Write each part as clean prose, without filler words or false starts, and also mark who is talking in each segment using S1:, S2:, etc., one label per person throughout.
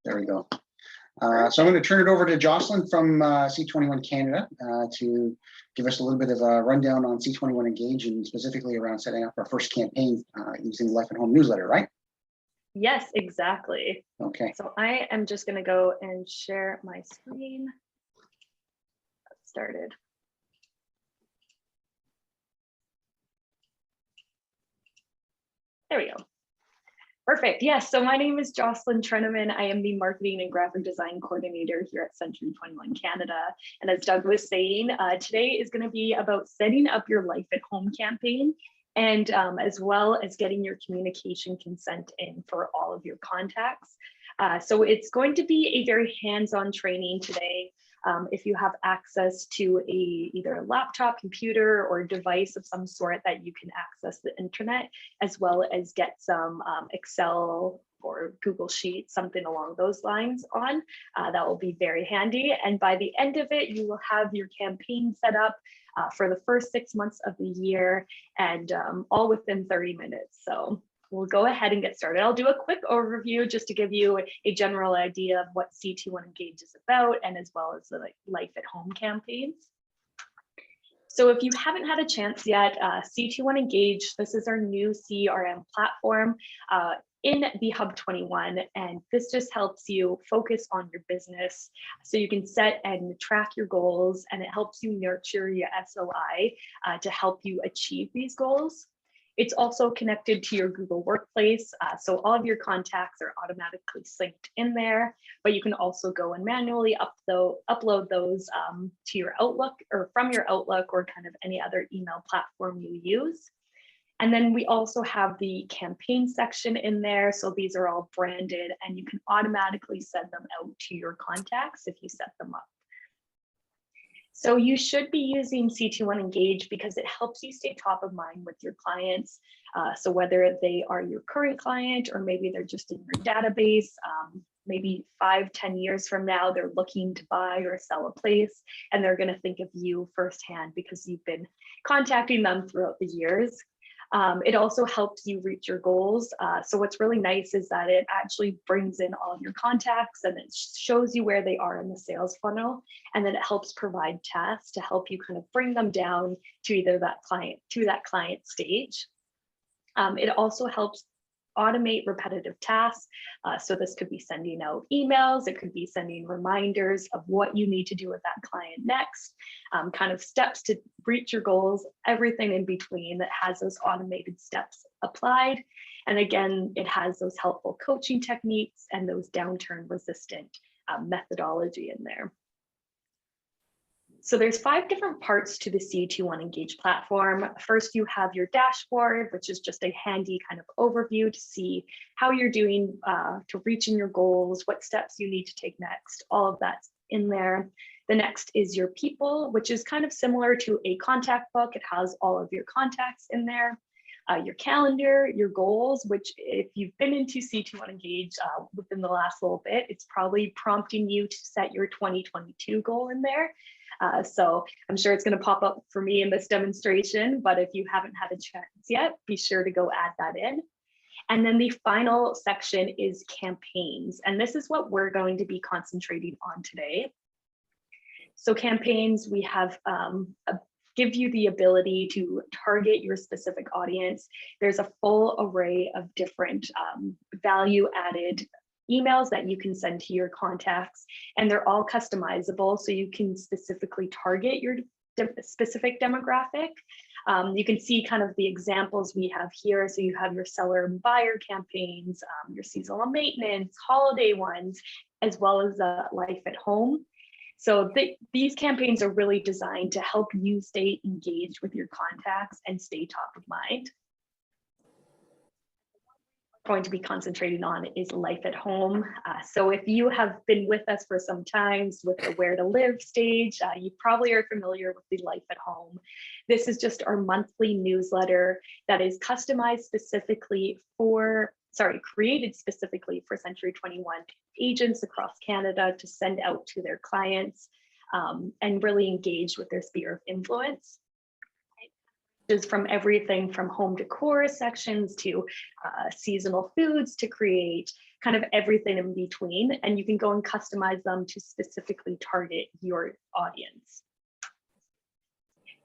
S1: There we go. So I'm going to turn it over to Jocelyn from C21 Canada to give us a little bit of a rundown on C21 Engage and specifically around setting up our first campaign using the Life at Home newsletter, right?
S2: Yes, exactly.
S1: Okay.
S2: So I am just going to go and share my screen. Let's started. There we go. Perfect. Yes. So my name is Jocelyn Treneman. I am the marketing and graphic design coordinator here at C21 Canada. And as Doug was saying, today is going to be about setting up your Life at Home campaign and as well as getting your communication consent in for all of your contacts. So it's going to be a very hands-on training today. If you have access to either a laptop, computer, or device of some sort that you can access the internet, as well as get some Excel or Google Sheets, something along those lines on, that will be very handy. And by the end of it, you will have your campaign set up for the first 6 months of the year and all within 30 minutes. So we'll go ahead and get started. I'll do a quick overview just to give you a general idea of what C21 Engage is about, and as well as the Life at Home campaigns. So if you haven't had a chance yet, C21 Engage, this is our new CRM platform in the Hub 21, and this just helps you focus on your business so you can set and track your goals, and it helps you nurture your SOI to help you achieve these goals. It's also connected to your Google Workplace, so all of your contacts are automatically synced in there, but you can also go and manually upload those to your Outlook or from your Outlook or kind of any other email platform you use. And then we also have the campaign section in there. So these are all branded and you can automatically send them out to your contacts if you set them up. So you should be using C21 Engage because it helps you stay top of mind with your clients. So whether they are your current client or maybe they're just in your database, maybe 5-10 years from now, they're looking to buy or sell a place and they're going to think of you firsthand because you've been contacting them throughout the years. It also helps you reach your goals. So what's really nice is that it actually brings in all of your contacts and it shows you where they are in the sales funnel. And then it helps provide tasks to help you kind of bring them down to either that client stage. It also helps automate repetitive tasks. So this could be sending out emails, it could be sending reminders of what you need to do with that client next, kind of steps to reach your goals, everything in between that has those automated steps applied. And again, it has those helpful coaching techniques and those downturn resistant methodology in there. So there's 5 different parts to the C21 Engage platform. First, you have your dashboard, which is just a handy kind of overview to see how you're doing to reaching your goals, what steps you need to take next, all of that's in there. The next is your people, which is kind of similar to a contact book. It has all of your contacts in there. Your calendar, your goals, which if you've been into C21 Engage within the last little bit, it's probably prompting you to set your 2022 goal in there. So I'm sure it's going to pop up for me in this demonstration, but if you haven't had a chance yet, be sure to go add that in. And then the final section is campaigns. And this is what we're going to be concentrating on today. So campaigns, we have give you the ability to target your specific audience. There's a full array of different value added emails that you can send to your contacts, and they're all customizable. So you can specifically target your specific demographic. You can see kind of the examples we have here. So you have your seller and buyer campaigns, your seasonal maintenance, holiday ones, as well as Life at Home. So these campaigns are really designed to help you stay engaged with your contacts and stay top of mind. Going to be concentrating on is Life at Home. So if you have been with us for some times with the Where to Live stage, you probably are familiar with the Life at Home. This is just our monthly newsletter that is customized specifically created specifically for Century 21 agents across Canada to send out to their clients and really engage with their sphere of influence. is from everything from home decor sections to seasonal foods to create kind of everything in between. And you can go and customize them to specifically target your audience.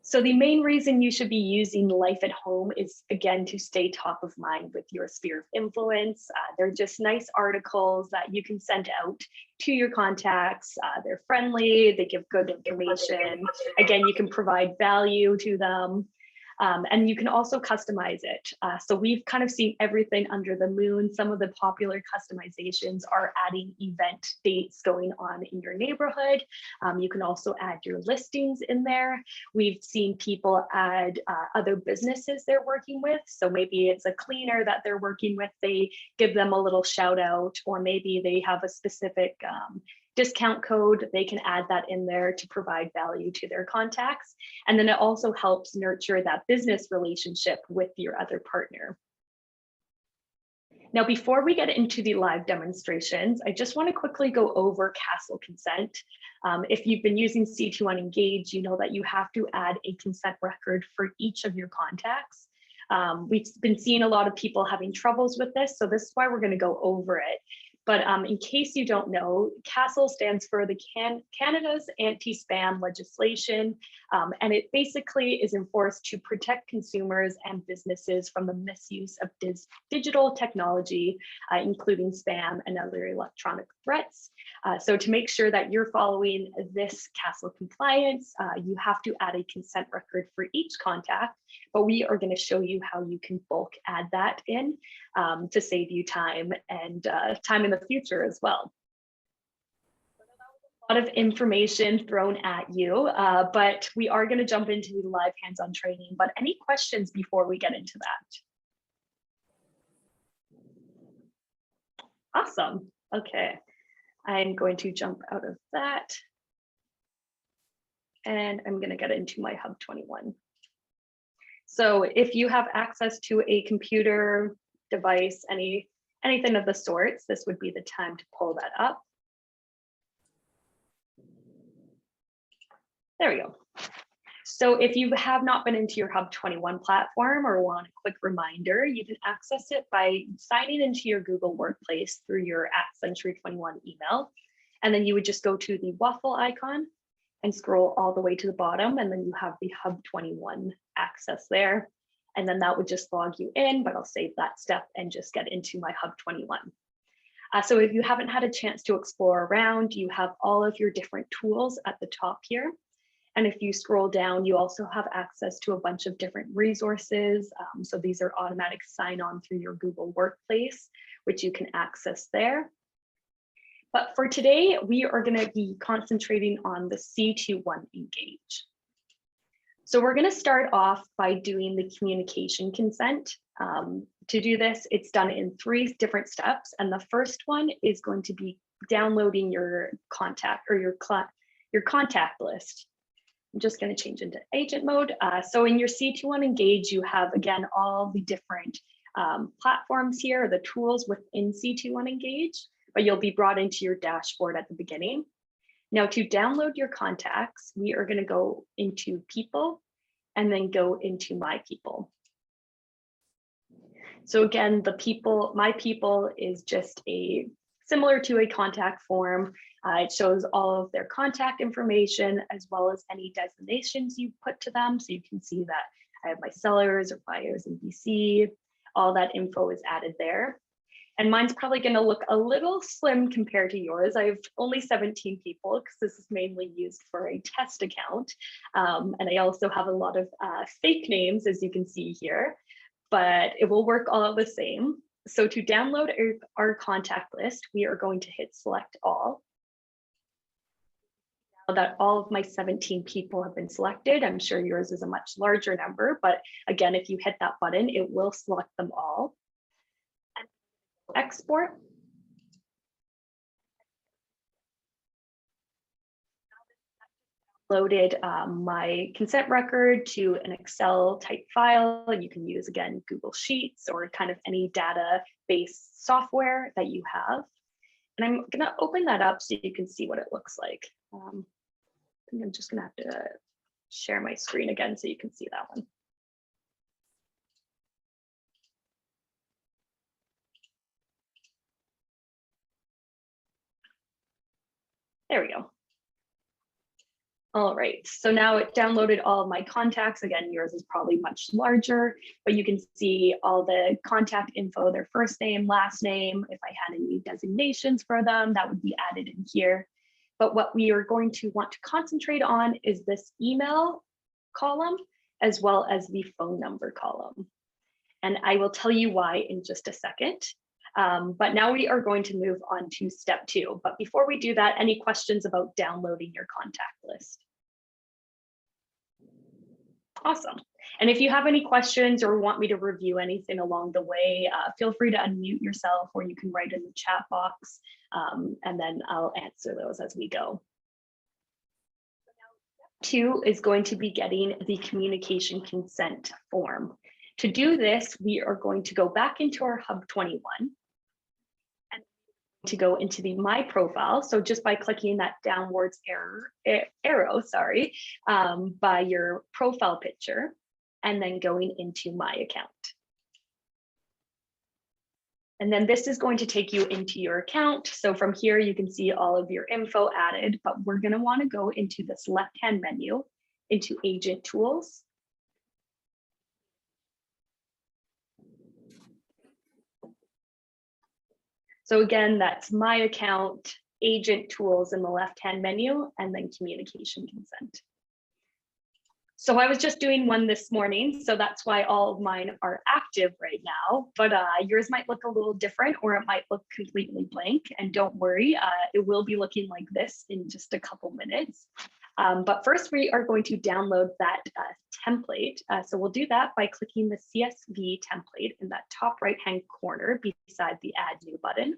S2: So the main reason you should be using Life at Home is, again, to stay top of mind with your sphere of influence. They're just nice articles that you can send out to your contacts. They're friendly, they give good information. Again, you can provide value to them. And you can also customize it. So we've kind of seen everything under the moon. Some of the popular customizations are adding event dates going on in your neighborhood. You can also add your listings in there. We've seen people add other businesses they're working with. So maybe it's a cleaner that they're working with, they give them a little shout out, or maybe they have a specific discount code, they can add that in there to provide value to their contacts. And then it also helps nurture that business relationship with your other partner. Now, before we get into the live demonstrations, I just want to quickly go over castle consent. If you've been using C21 Engage, you know that you have to add a consent record for each of your contacts. We've been seeing a lot of people having troubles with this, so this is why we're going to go over it. But in case you don't know, CASL stands for the Canada's Anti-Spam Legislation, and it basically is enforced to protect consumers and businesses from the misuse of digital technology, including spam and other electronic threats. So to make sure that you're following this CASL compliance, you have to add a consent record for each contact, but we are going to show you how you can bulk add that in to save you time and time in the future as well. A lot of information thrown at you, but we are going to jump into the live hands-on training. But any questions before we get into that? Awesome. Okay. I'm going to jump out of that. And I'm going to get into my Hub 21. So if you have access to a computer device, anything of the sorts, this would be the time to pull that up. There we go. So if you have not been into your Hub 21 platform or want a quick reminder, you can access it by signing into your Google Workplace through your @Century21 email. And then you would just go to the waffle icon and scroll all the way to the bottom, and then you have the Hub 21 access there. And then that would just log you in, but I'll save that step and just get into my Hub 21. So if you haven't had a chance to explore around, you have all of your different tools at the top here. And if you scroll down, you also have access to a bunch of different resources. So these are automatic sign-on through your Google Workplace, which you can access there. But for today, we are going to be concentrating on the C21 Engage. So we're going to start off by doing the communication consent. To do this, it's done in 3 different steps. And the first one is going to be downloading your contact or your contact list. I'm just going to change into agent mode. So in your C21 Engage, you have, again, all the different platforms here, the tools within C21 Engage, but you'll be brought into your dashboard at the beginning. Now, to download your contacts, we are going to go into People and then go into My People. So again, the people, My People is just similar to a contact form. It shows all of their contact information as well as any designations you put to them. So you can see that I have my sellers or buyers in BC. All that info is added there. And mine's probably going to look a little slim compared to yours. I have only 17 people because this is mainly used for a test account. And I also have a lot of fake names, as you can see here, but it will work all the same. So to download our contact list, we are going to hit select all. Now that all of my 17 people have been selected, I'm sure yours is a much larger number, but again, if you hit that button, it will select them all. And export. Loaded my consent record to an Excel type file. You can use, again, Google Sheets or kind of any data-based software that you have. And I'm going to open that up so you can see what it looks like. I think I'm just going to have to share my screen again so you can see that one. There we go. All right, so now it downloaded all of my contacts. Again, yours is probably much larger, but you can see all the contact info, their first name, last name. If I had any designations for them, that would be added in here. But what we are going to want to concentrate on is this email column, as well as the phone number column. And I will tell you why in just a second. But now we are going to move on to step 2. But before we do that, any questions about downloading your contact list? Awesome. And if you have any questions or want me to review anything along the way, feel free to unmute yourself, or you can write in the chat box, and then I'll answer those as we go. Step 2 is going to be getting the communication consent form. To do this, we are going to go back into our Hub 21 and to go into the My Profile. So just by clicking that downwards arrow, by your profile picture, and then going into My Account. And then this is going to take you into your account. So from here, you can see all of your info added, but we're going to want to go into this left-hand menu, into Agent Tools. So again, that's My Account, Agent Tools in the left-hand menu, and then Communication Consent. So I was just doing one this morning, so that's why all of mine are active right now, but yours might look a little different, or it might look completely blank. And don't worry, it will be looking like this in just a couple minutes. But first, we are going to download that template. So we'll do that by clicking the CSV template in that top right-hand corner beside the Add New button.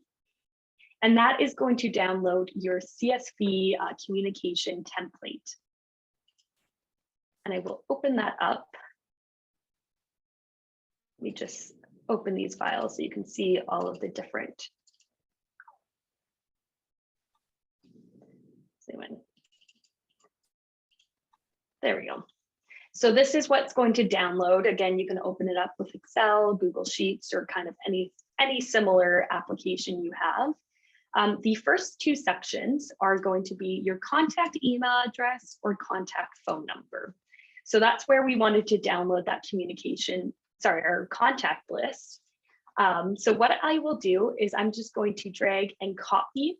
S2: And that is going to download your CSV communication template. And I will open that up. Let me just open these files so you can see all of the different. There we go. So this is what's going to download. Again, you can open it up with Excel, Google Sheets, or kind of any similar application you have. The first 2 sections are going to be your contact email address or contact phone number. So that's where we wanted to download that our contact list. So what I will do is I'm just going to drag and copy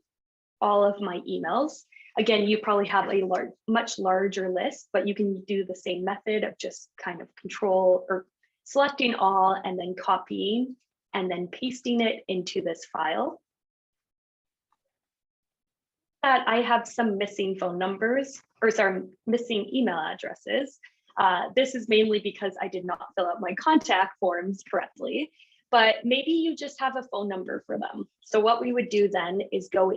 S2: all of my emails. Again, you probably have a much larger list, but you can do the same method of just kind of control or selecting all and then copying and then pasting it into this file. That I have some missing phone numbers, missing email addresses. This is mainly because I did not fill out my contact forms correctly, but maybe you just have a phone number for them. So what we would do then is go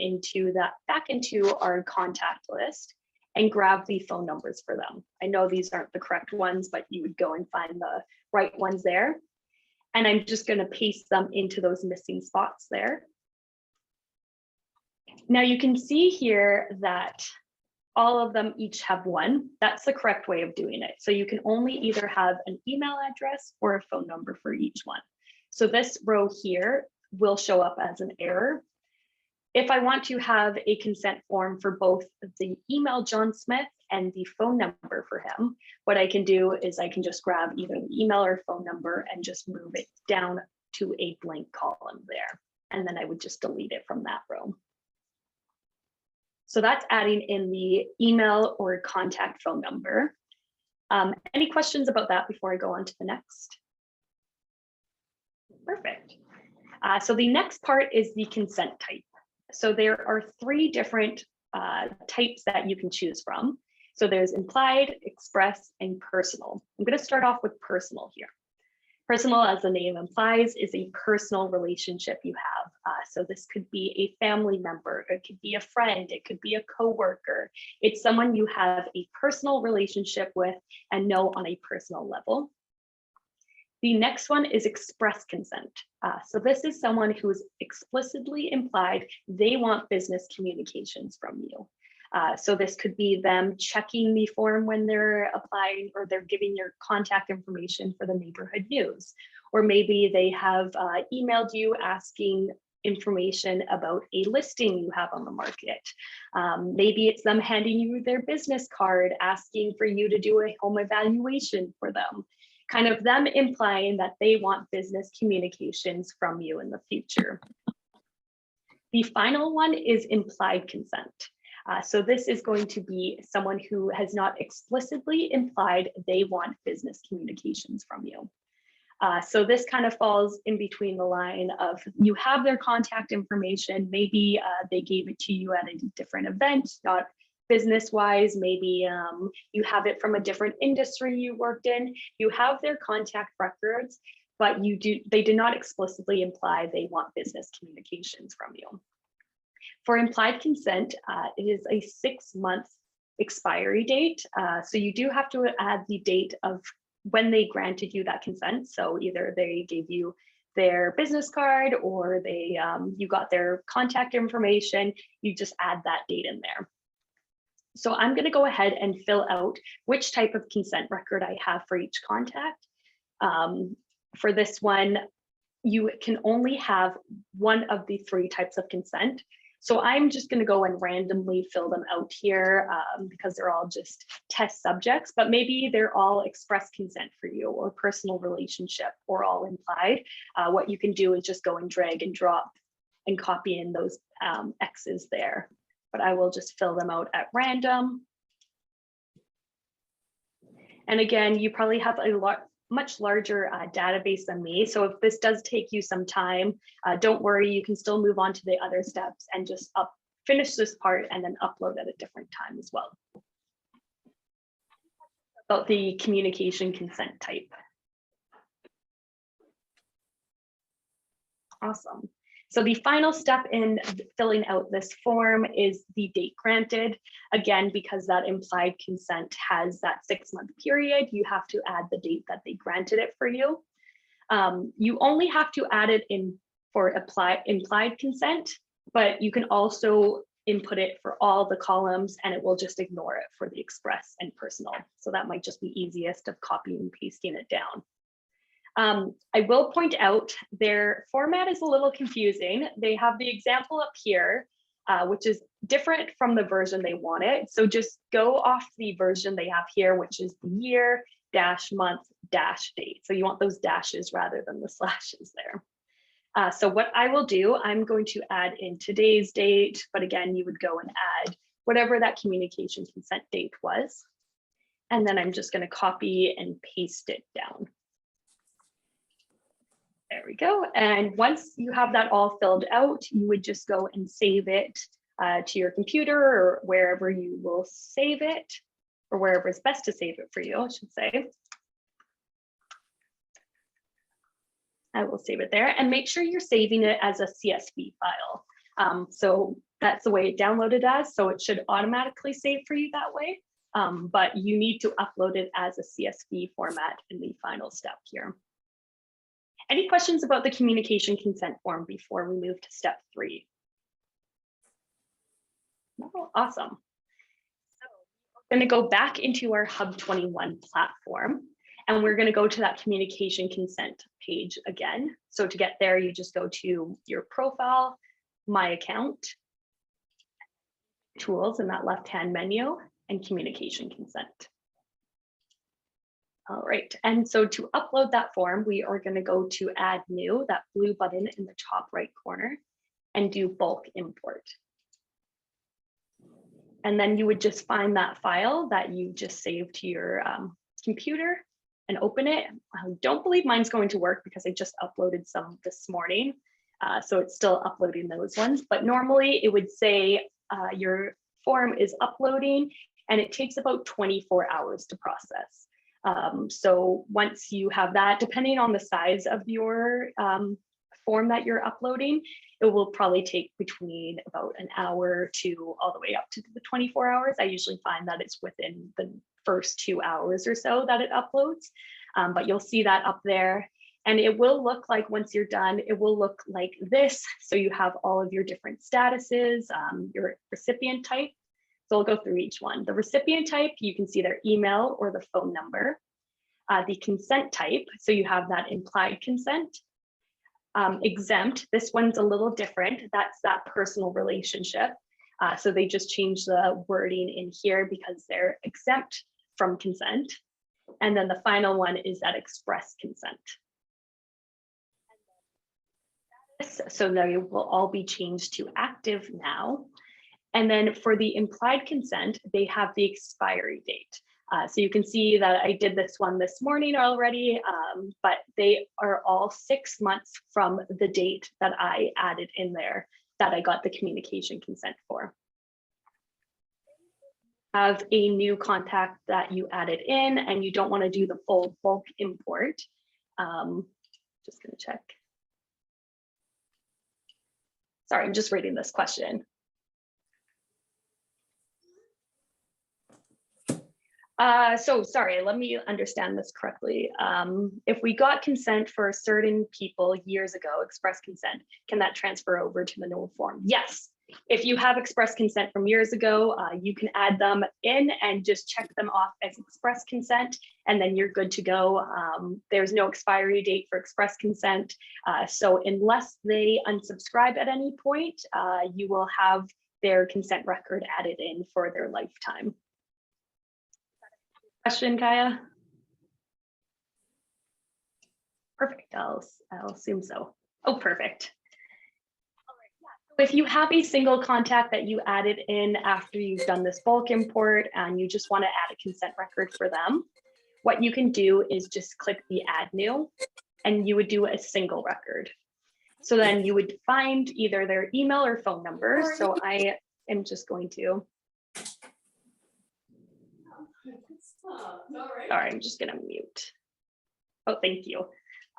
S2: back into our contact list and grab the phone numbers for them. I know these aren't the correct ones, but you would go and find the right ones there. And I'm just going to paste them into those missing spots there. Now you can see here that all of them each have 1. That's the correct way of doing it. So you can only either have an email address or a phone number for each one. So this row here will show up as an error. If I want to have a consent form for both the email John Smith and the phone number for him, what I can do is I can just grab either the email or phone number and just move it down to a blank column there. And then I would just delete it from that row. So that's adding in the email or contact phone number. Any questions about that before I go on to the next? Perfect. So the next part is the consent type. So there are 3 different types that you can choose from. So there's implied, express, and personal. I'm going to start off with personal here. Personal, as the name implies, is a personal relationship you have. So this could be a family member, it could be a friend, it could be a coworker. It's someone you have a personal relationship with and know on a personal level. The next one is express consent. So this is someone who is explicitly implied they want business communications from you. So this could be them checking the form when they're applying, or they're giving your contact information for the neighborhood news. Or maybe they have emailed you asking information about a listing you have on the market. Maybe it's them handing you their business card, asking for you to do a home evaluation for them, kind of them implying that they want business communications from you in the future. The final one is implied consent. So this is going to be someone who has not explicitly implied they want business communications from you. So this kind of falls in between the line of you have their contact information, maybe they gave it to you at a different event, not business-wise, maybe you have it from a different industry you worked in, you have their contact records, but they did not explicitly imply they want business communications from you. For implied consent, it is a 6-month expiry date. So you do have to add the date of when they granted you that consent. So either they gave you their business card or they you got their contact information, you just add that date in there. So I'm going to go ahead and fill out which type of consent record I have for each contact. For this one, you can only have one of the 3 types of consent. So I'm just going to go and randomly fill them out here because they're all just test subjects, but maybe they're all express consent for you or personal relationship or all implied. What you can do is just go and drag and drop and copy in those X's there, but I will just fill them out at random. And again, you probably have a much larger database than me. So if this does take you some time, don't worry, you can still move on to the other steps and just finish this part and then upload at a different time as well. About the communication consent type. Awesome. So the final step in filling out this form is the date granted. Again, because that implied consent has that 6-month period, you have to add the date that they granted it for you. You only have to add it in for implied consent, but you can also input it for all the columns and it will just ignore it for the express and personal. So that might just be easiest of copying and pasting it down. I will point out their format is a little confusing. They have the example up here, which is different from the version they wanted. So just go off the version they have here, which is the year dash month dash date. So you want those dashes rather than the slashes there. So what I will do, I'm going to add in today's date, but again, you would go and add whatever that communication consent date was. And then I'm just going to copy and paste it down. There we go. And once you have that all filled out, you would just go and save it to your computer or wherever you will save it, or wherever it's best to save it for you, I should say. I will save it there and make sure you're saving it as a CSV file. So that's the way it downloaded as, so it should automatically save for you that way. But you need to upload it as a CSV format in the final step here. Any questions about the communication consent form before we move to step 3? Oh, awesome. So we're going to go back into our Hub 21 platform, and we're going to go to that communication consent page again. So to get there, you just go to your profile, my account, tools in that left-hand menu, and communication consent. All right, and so to upload that form, we are going to go to add new, that blue button in the top right corner, and do bulk import. And then you would just find that file that you just saved to your computer and open it. I don't believe mine's going to work because I just uploaded some this morning. So it's still uploading those ones, but normally it would say your form is uploading and it takes about 24 hours to process. So once you have that, depending on the size of your form that you're uploading, it will probably take between about an hour to all the way up to the 24 hours. I usually find that it's within the first 2 hours or so that it uploads, but you'll see that up there. And it will look like, once you're done, it will look like this. So you have all of your different statuses, your recipient type. So I'll go through each one. The recipient type, you can see their email or the phone number. The consent type, so you have that implied consent. Exempt, this one's a little different. That's that personal relationship. So they just changed the wording in here because they're exempt from consent. And then the final one is that express consent. So they will all be changed to active now. And then for the implied consent, they have the expiry date. So you can see that I did this one this morning already, but they are all 6 months from the date that I added in there that I got the communication consent for. Have a new contact that you added in and you don't want to do the full bulk import. Just going to check. Sorry, I'm just reading this question. So sorry, let me understand this correctly. If we got consent for certain people years ago, express consent, can that transfer over to the no form? Yes. If you have express consent from years ago, you can add them in and just check them off as express consent, and then you're good to go. There's no expiry date for express consent. So unless they unsubscribe at any point, you will have their consent record added in for their lifetime. Question, Kaya? Perfect, I'll assume so. Oh, perfect. If you have a single contact that you added in after you've done this bulk import and you just want to add a consent record for them, what you can do is just click the add new and you would do a single record. So then you would find either their email or phone number. So I am just going to. Sorry, I'm just going to mute. Oh, thank you.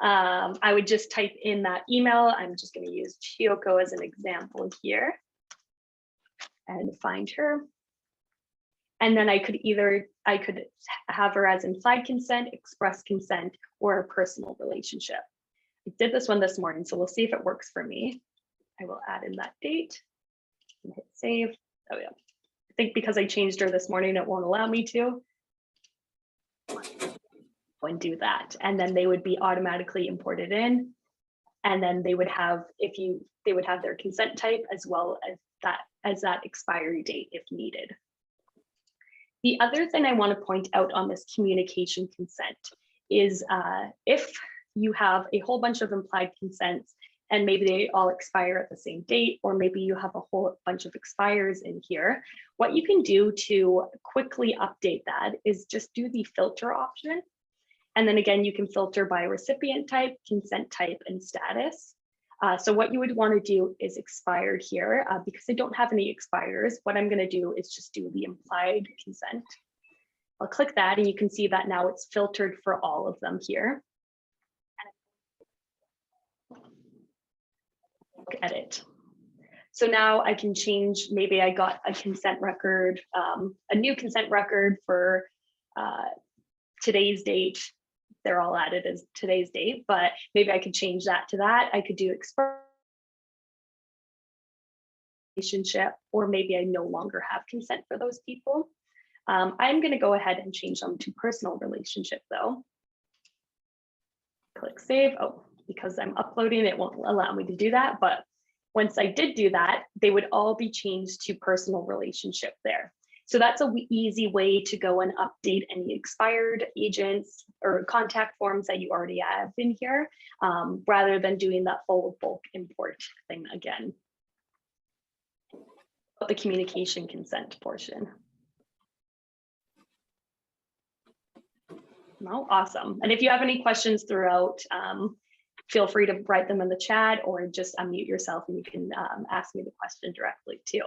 S2: I would just type in that email. I'm just going to use Chiyoko as an example here and find her. And then I could have her as implied consent, express consent, or a personal relationship. I did this one this morning, so we'll see if it works for me. I will add in that date and hit save. Oh yeah. I think because I changed her this morning, it won't allow me to. And do that, and then they would be automatically imported in, and then they would have they would have their consent type as well as that expiry date if needed. The other thing I want to point out on this communication consent is if you have a whole bunch of implied consents and maybe they all expire at the same date, or maybe you have a whole bunch of expires in here, what you can do to quickly update that is just do the filter option. And then again, you can filter by recipient type, consent type, and status. So what you would want to do is expired here. Because I don't have any expires, what I'm going to do is just do the implied consent. I'll click that and you can see that now it's filtered for all of them here. Edit. So now I can change, maybe I got a consent record, a new consent record for today's date. They're all added as today's date, but maybe I could change that to that. I could do express relationship, or maybe I no longer have consent for those people. I'm going to go ahead and change them to personal relationship though. Click save. Oh, because I'm uploading, it won't allow me to do that. But once I did do that, they would all be changed to personal relationship there. So that's an easy way to go and update any expired agents or contact forms that you already have in here, rather than doing that full bulk import thing again. The communication consent portion. No, awesome. And if you have any questions throughout, feel free to write them in the chat or just unmute yourself and you can ask me the question directly too.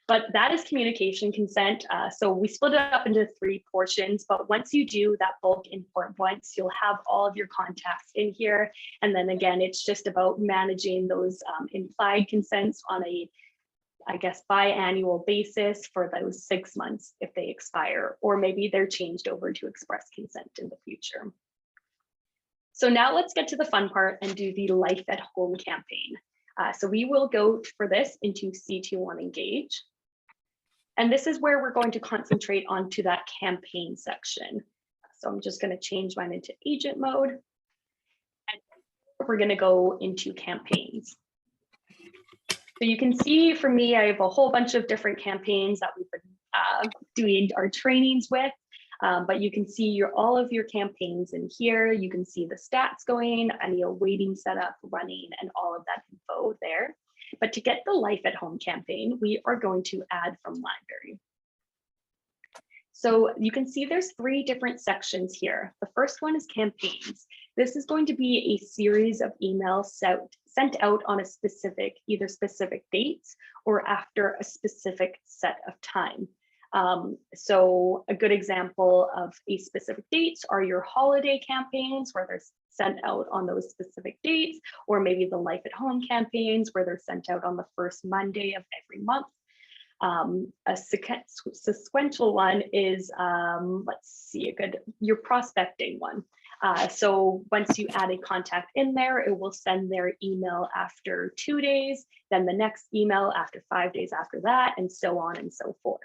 S2: But that is communication consent. So we split it up into 3 portions, but once you do that bulk import once, you'll have all of your contacts in here. And then again, it's just about managing those implied consents on a, I guess, biannual basis for those 6 months if they expire, or maybe they're changed over to express consent in the future. So now let's get to the fun part and do the Life at Home campaign. So we will go for this into C21 Engage. And this is where we're going to concentrate onto that campaign section. So I'm just going to change mine into agent mode. And we're going to go into campaigns. So you can see for me, I have a whole bunch of different campaigns that we've been doing our trainings with. But you can see all of your campaigns in here. You can see the stats going, any awaiting setup running, and all of that info there. But to get the Life at Home campaign, we are going to add from library. So you can see there's 3 different sections here. The first one is campaigns. This is going to be a series of emails sent out on a specific, either specific dates or after a specific set of time. So a good example of a specific dates are your holiday campaigns where they're sent out on those specific dates, or maybe the Life at Home campaigns where they're sent out on the first Monday of every month. A sequential one is, let's see, your prospecting one. So once you add a contact in there, it will send their email after 2 days, then the next email after 5 days after that, and so on and so forth.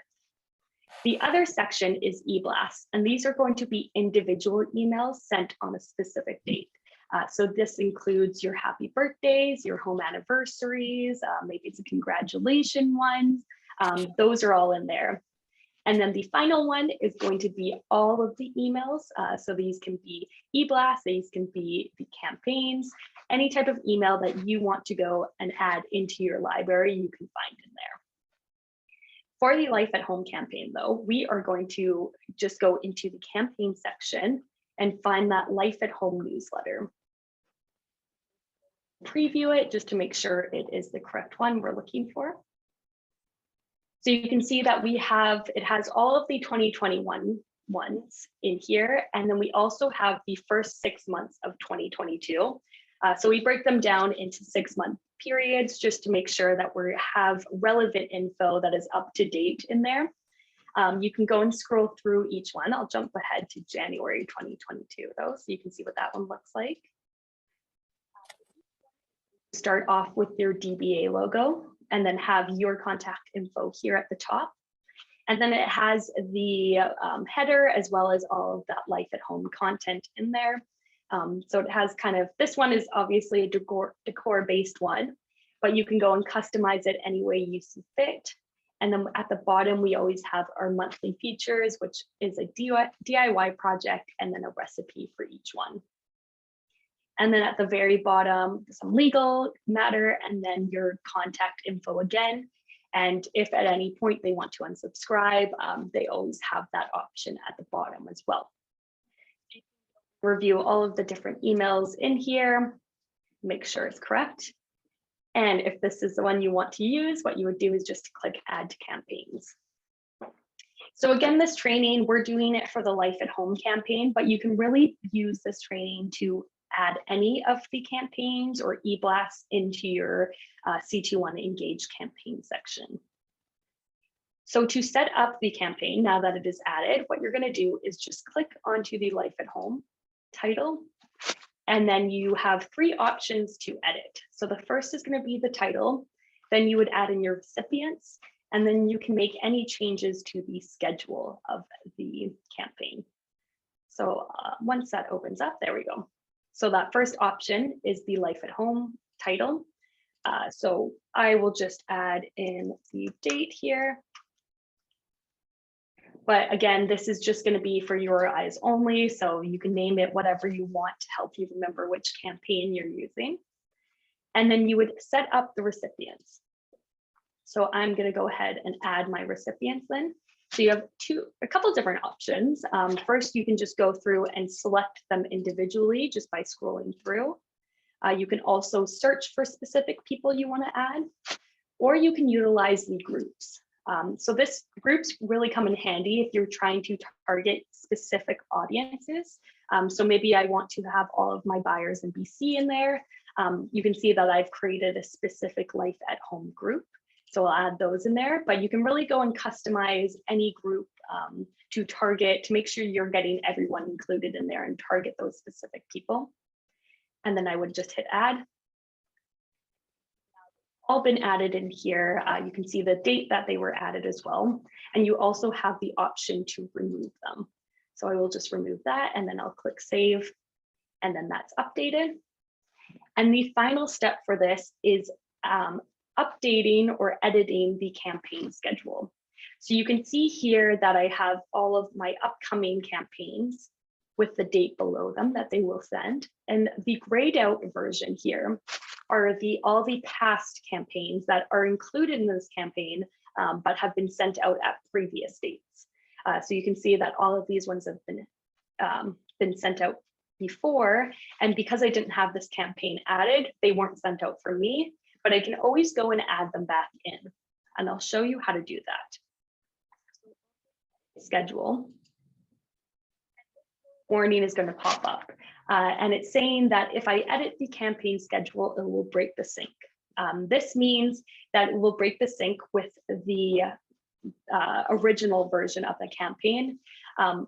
S2: The other section is e-blasts, and these are going to be individual emails sent on a specific date. So this includes your happy birthdays, your home anniversaries, maybe it's a congratulation one. Those are all in there. And then the final one is going to be all of the emails. So these can be e-blasts, these can be the campaigns, any type of email that you want to go and add into your library, you can find in there. For the Life at Home campaign, though, we are going to just go into the campaign section and find that Life at Home newsletter. Preview it just to make sure it is the correct one we're looking for. So you can see that it has all of the 2021 ones in here, and then we also have the first 6 months of 2022. So we break them down into 6-month periods just to make sure that we have relevant info that is up to date in there. You can go and scroll through each one. I'll jump ahead to January 2022 though, so you can see what that one looks like. Start off with your DBA logo and then have your contact info here at the top. And then it has the header as well as all of that Life at Home content in there. So it has this one is obviously a decor based one, but you can go and customize it any way you see fit. And then at the bottom, we always have our monthly features, which is a DIY project and then a recipe for each one. And then at the very bottom, some legal matter and then your contact info again. And if at any point they want to unsubscribe, they always have that option at the bottom as well. Review all of the different emails in here, make sure it's correct. And if this is the one you want to use, what you would do is just click Add to Campaigns. So again, this training, we're doing it for the Life at Home campaign, but you can really use this training to add any of the campaigns or e-blasts into your C21 Engage campaign section. So to set up the campaign, now that it is added, what you're going to do is just click onto the Life at Home title, and then you have 3 options to edit. So the first is going to be the title, then you would add in your recipients, and then you can make any changes to the schedule of the campaign. So once that opens up, there we go. So that first option is the Life at Home title. So I will just add in the date here. But again, this is just going to be for your eyes only, so you can name it whatever you want to help you remember which campaign you're using. And then you would set up the recipients. So I'm going to go ahead and add my recipients then. So you have a couple different options. First, you can just go through and select them individually just by scrolling through. You can also search for specific people you want to add, or you can utilize the groups. So this groups really come in handy if you're trying to target specific audiences. So maybe I want to have all of my buyers in BC in there. You can see that I've created a specific Life at Home group. So I'll add those in there, but you can really go and customize any group to target, to make sure you're getting everyone included in there and target those specific people. And then I would just hit add. All been added in here. You can see the date that they were added as well. And you also have the option to remove them. So I will just remove that and then I'll click save and then that's updated. And the final step for this is updating or editing the campaign schedule. So you can see here that I have all of my upcoming campaigns with the date below them that they will send. And the grayed out version here are all the past campaigns that are included in this campaign, but have been sent out at previous dates. So you can see that all of these ones have been sent out before. And because I didn't have this campaign added, they weren't sent out for me, but I can always go and add them back in. And I'll show you how to do that. Schedule. Warning is going to pop up. And it's saying that if I edit the campaign schedule, it will break the sync. This means that it will break the sync with the original version of the campaign.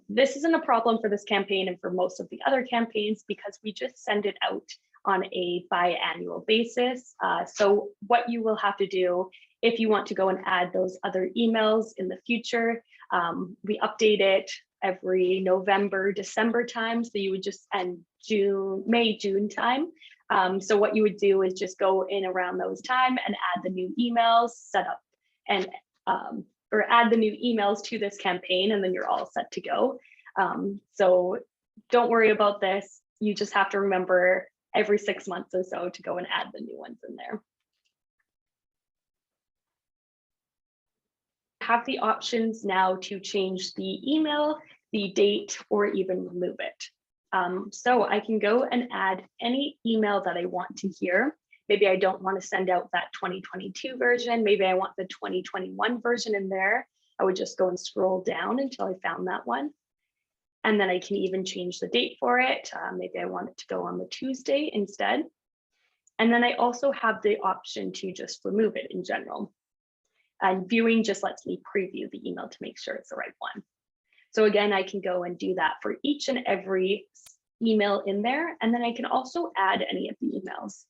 S2: This isn't a problem for this campaign and for most of the other campaigns because we just send it out on a biannual basis. So what you will have to do if you want to go and add those other emails in the future, we update it every November, December time. So you would just end May, June time. So what you would do is just go in around those time and add the new emails, set up and or add the new emails to this campaign, and then you're all set to go. So don't worry about this. You just have to remember every 6 months or so to go and add the new ones in there. Have the options now to change the email, the date, or even remove it. So I can go and add any email that I want to here. Maybe I don't want to send out that 2022 version. Maybe I want the 2021 version in there. I would just go and scroll down until I found that one. And then I can even change the date for it. Maybe I want it to go on the Tuesday instead. And then I also have the option to just remove it in general. And viewing just lets me preview the email to make sure it's the right one. So again, I can go and do that for each and every email in there. And then I can also add any of the emails.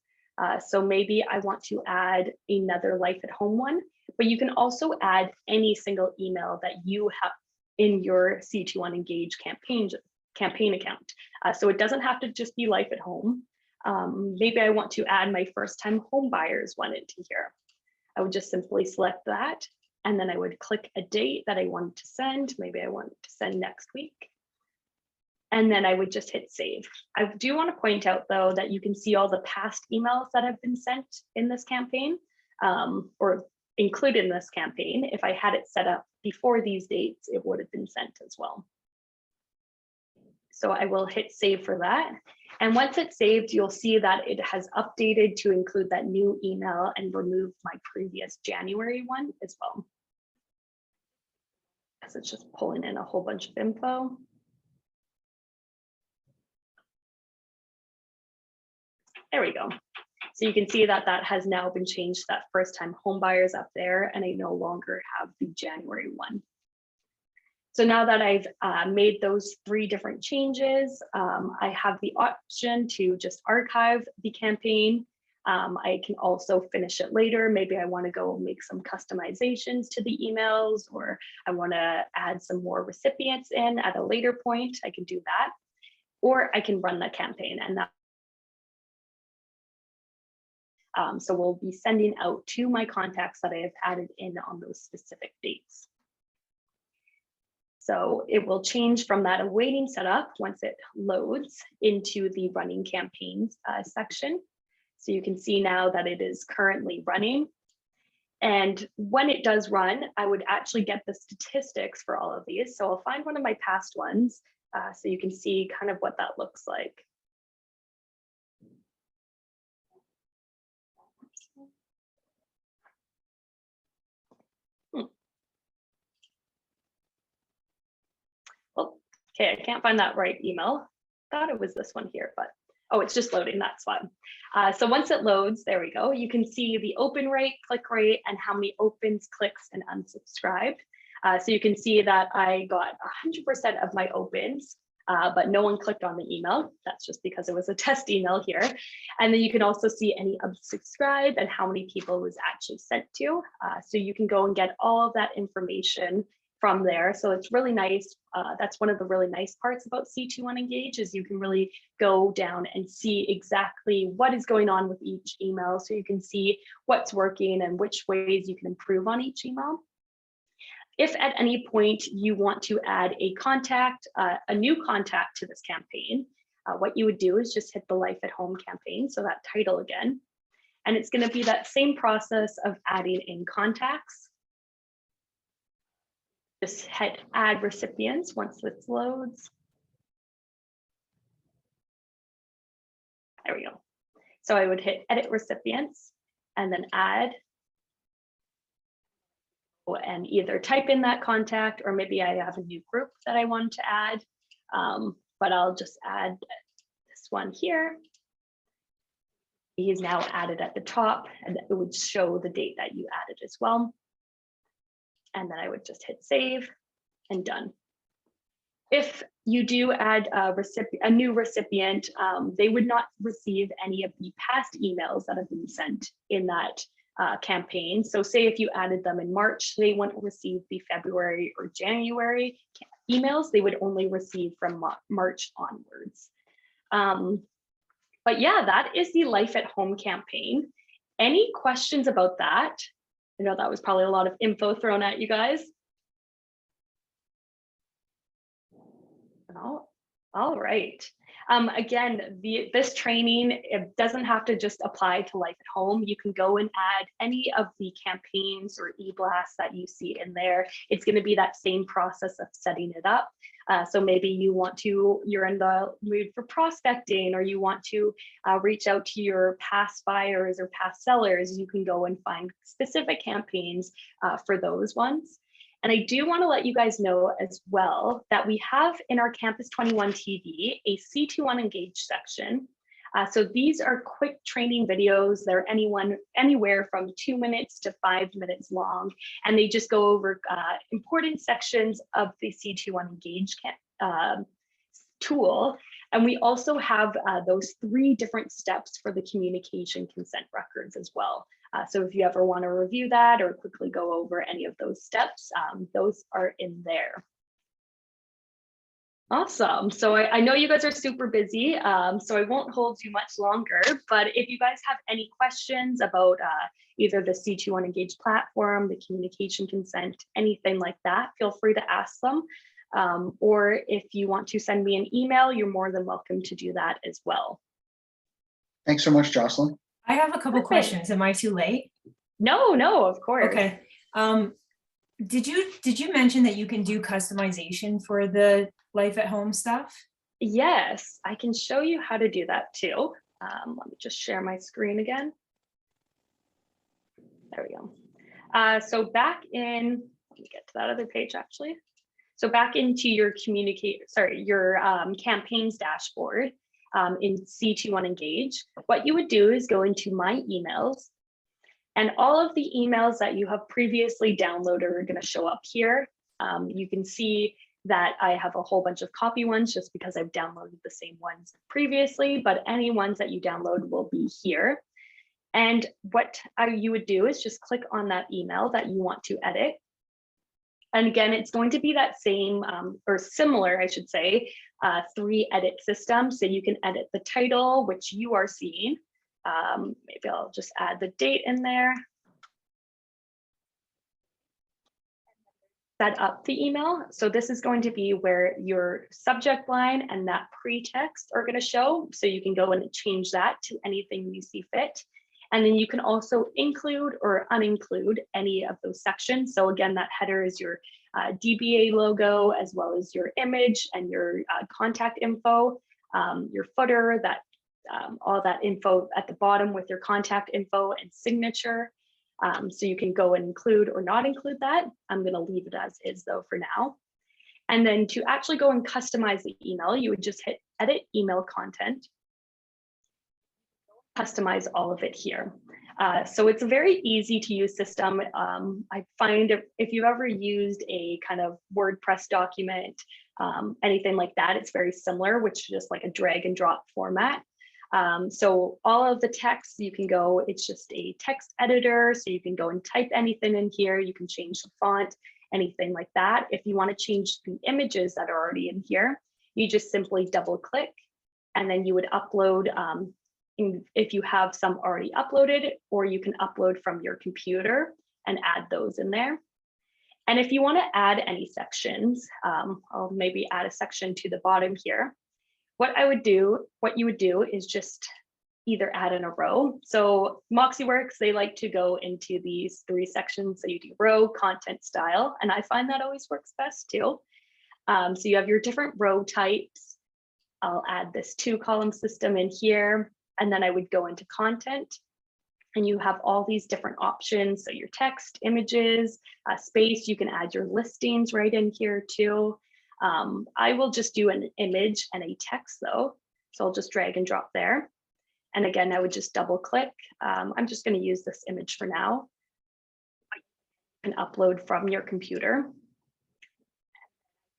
S2: So maybe I want to add another Life at Home one, but you can also add any single email that you have in your C21 Engage campaign account. So it doesn't have to just be Life at Home. Maybe I want to add my first time home buyers one into here. I would just simply select that, and then I would click a date that I wanted to send. Maybe I want to send next week. And then I would just hit save. I do want to point out though that you can see all the past emails that have been sent in this campaign or included in this campaign. If I had it set up before these dates, it would have been sent as well. So I will hit save for that. And once it's saved, you'll see that it has updated to include that new email and remove my previous January one as well. So it's just pulling in a whole bunch of info. There we go. So you can see that that has now been changed, that first time home buyers up there, and I no longer have the January one. So now that I've made those 3 different changes, I have the option to just archive the campaign. I can also finish it later. Maybe I want to go make some customizations to the emails, or I want to add some more recipients in at a later point. I can do that, or I can run the campaign, and that. So we'll be sending out to my contacts that I have added in on those specific dates. So it will change from that awaiting setup once it loads into the running campaigns section. So you can see now that it is currently running. And when it does run, I would actually get the statistics for all of these. So I'll find one of my past ones so you can see kind of what that looks like. Okay, I can't find that right email. Thought it was this one here, but oh, it's just loading, that's why. So once it loads, there we go. You can see the open rate, click rate, and how many opens, clicks, and unsubscribed. So you can see that I got 100% of my opens, but no one clicked on the email. That's just because it was a test email here. And then you can also see any unsubscribe and how many people it was actually sent to. So you can go and get all of that information from there. So it's really nice. That's one of the really nice parts about C21 Engage is you can really go down and see exactly what is going on with each email. So you can see what's working and which ways you can improve on each email. If at any point you want to add a contact, a new contact to this campaign, what you would do is just hit the Life at Home campaign. So that title again, and it's going to be that same process of adding in contacts. Just hit add recipients once this loads. There we go. So I would hit edit recipients and then add, and either type in that contact, or maybe I have a new group that I want to add, but I'll just add this one here. He's now added at the top, and it would show the date that you added as well. And then I would just hit save and done. If you do add a new recipient, they would not receive any of the past emails that have been sent in that campaign. So say if you added them in March, they wouldn't receive the February or January emails. They would only receive from March onwards. But yeah, that is the Life at Home campaign. Any questions about that? I know that was probably a lot of info thrown at you guys. Oh, all right. Again, this training, it doesn't have to just apply to Life at Home. You can go and add any of the campaigns or e-blasts that you see in there. It's going to be that same process of setting it up. So maybe you're in the mood for prospecting, or you want to reach out to your past buyers or past sellers. You can go and find specific campaigns for those ones. And I do want to let you guys know as well that we have in our Campus 21 TV a C21 Engage section. So these are quick training videos. They're anywhere from 2 minutes to 5 minutes long, and they just go over important sections of the C21 Engage tool. And we also have those 3 different steps for the communication consent records as well. So if you ever want to review that or quickly go over any of those steps, those are in there. Awesome. So I know you guys are super busy, so I won't hold you much longer, but if you guys have any questions about either the C21 Engage platform, the communication consent, anything like that, feel free to ask them. Or if you want to send me an email, you're more than welcome to do that as well.
S1: Thanks so much, Jocelyn.
S3: I have a couple questions. Am I too late?
S2: No, of course.
S3: Okay. Did you mention that you can do customization for the Life at Home stuff?
S2: Yes, I can show you how to do that too. Let me just share my screen again. There we go. So back in, let me get to that other page actually. So back into your campaigns dashboard in C21 Engage, what you would do is go into My Emails, and all of the emails that you have previously downloaded are going to show up here. You can see that I have a whole bunch of copy ones just because I've downloaded the same ones previously, but any ones that you download will be here. And what you would do is just click on that email that you want to edit. And again, it's going to be that same or similar, I should say, 3 edit system. So you can edit the title, which you are seeing. Maybe I'll just add the date in there. Set up the email. So this is going to be where your subject line and that pre-text are going to show. So you can go and change that to anything you see fit. And then you can also include or uninclude any of those sections. So again, that header is your DBA logo, as well as your image and your contact info, your footer, that all that info at the bottom with your contact info and signature. So you can go and include or not include that. I'm going to leave it as is though for now. And then to actually go and customize the email, you would just hit edit email content. Customize all of it here. So it's a very easy to use system. I find if you've ever used a kind of WordPress document, anything like that, it's very similar, which is just like a drag and drop format. So all of the text, you can go, it's just a text editor. So you can go and type anything in here. You can change the font, anything like that. If you want to change the images that are already in here, you just simply double click, and then you would upload if you have some already uploaded, or you can upload from your computer and add those in there. And if you want to add any sections, I'll maybe add a section to the bottom here. What you would do is just either add in a row. So MoxieWorks, they like to go into these 3 sections. So you do row, content, style, and I find that always works best too. So you have your different row types. I'll add this 2-column system in here, and then I would go into content, and you have all these different options. So your text, images, space, you can add your listings right in here too. I will just do an image and a text though. So I'll just drag and drop there. And again, I would just double click. I'm just going to use this image for now. You can upload from your computer.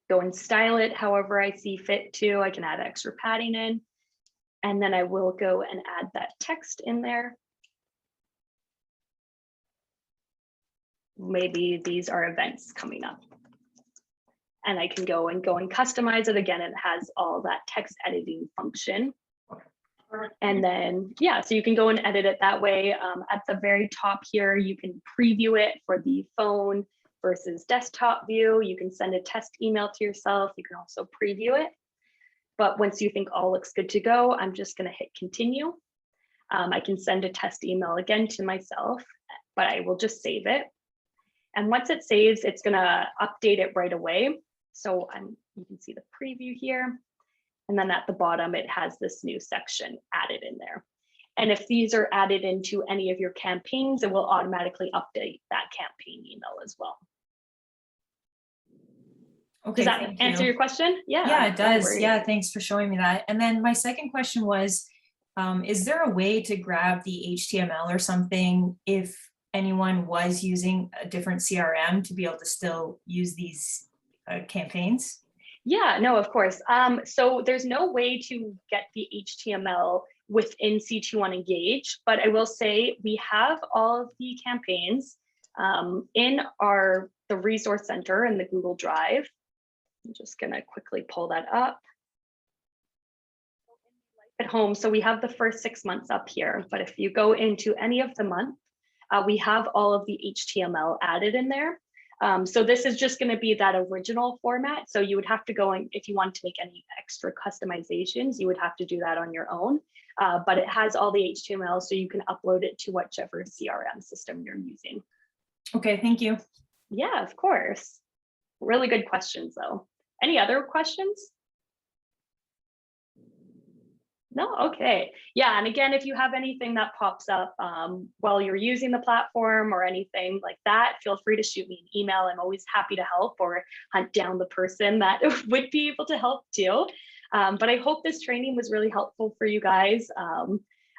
S2: Go and style it however I see fit too. I can add extra padding in. And then I will go and add that text in there. Maybe these are events coming up. And I can go and customize it again. It has all that text editing function. And then, yeah, so you can go and edit it that way. At the very top here, you can preview it for the phone versus desktop view. You can send a test email to yourself. You can also preview it. But once you think all looks good to go, I'm just going to hit continue. I can send a test email again to myself, but I will just save it. And once it saves, it's going to update it right away. So you can see the preview here. And then at the bottom, it has this new section added in there. And if these are added into any of your campaigns, it will automatically update that campaign email as well.
S3: Okay,
S2: does that answer your question?
S3: Yeah, it does. Yeah, thanks for showing me that. And then my second question was, is there a way to grab the HTML or something if anyone was using a different CRM to be able to still use these campaigns?
S2: Yeah, no, of course. So there's no way to get the HTML within C21 Engage, but I will say we have all of the campaigns in the resource center in the Google Drive. I'm just gonna quickly pull that up. At home, so we have the first 6 months up here, but if you go into any of the month, we have all of the HTML added in there. So this is just going to be that original format. So you would have to go in, if you want to make any extra customizations, you would have to do that on your own. But it has all the HTML, so you can upload it to whichever CRM system you're using.
S3: Okay, thank you.
S2: Yeah, of course. Really good questions though. Any other questions? No, okay. Yeah, and again, if you have anything that pops up while you're using the platform or anything like that, feel free to shoot me an email. I'm always happy to help or hunt down the person that would be able to help too. But I hope this training was really helpful for you guys.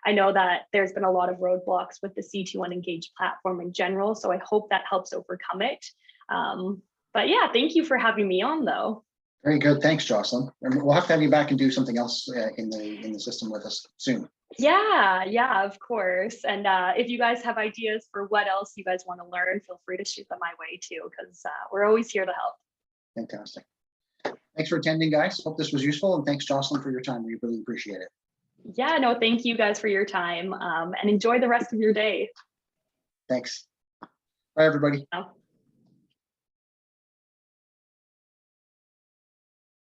S2: I know that there's been a lot of roadblocks with the C21 Engage platform in general, so I hope that helps overcome it. But yeah, thank you for having me on though.
S1: Very good. Thanks, Jocelyn. And we'll have to have you back and do something else in the system with us soon.
S2: Yeah, of course. And if you guys have ideas for what else you guys want to learn, feel free to shoot them my way too, because we're always here to help.
S1: Fantastic. Thanks for attending, guys. Hope this was useful. And thanks, Jocelyn, for your time. We really appreciate it.
S2: Yeah, no, thank you guys for your time and enjoy the rest of your day.
S1: Thanks. Bye, everybody.
S2: Oh.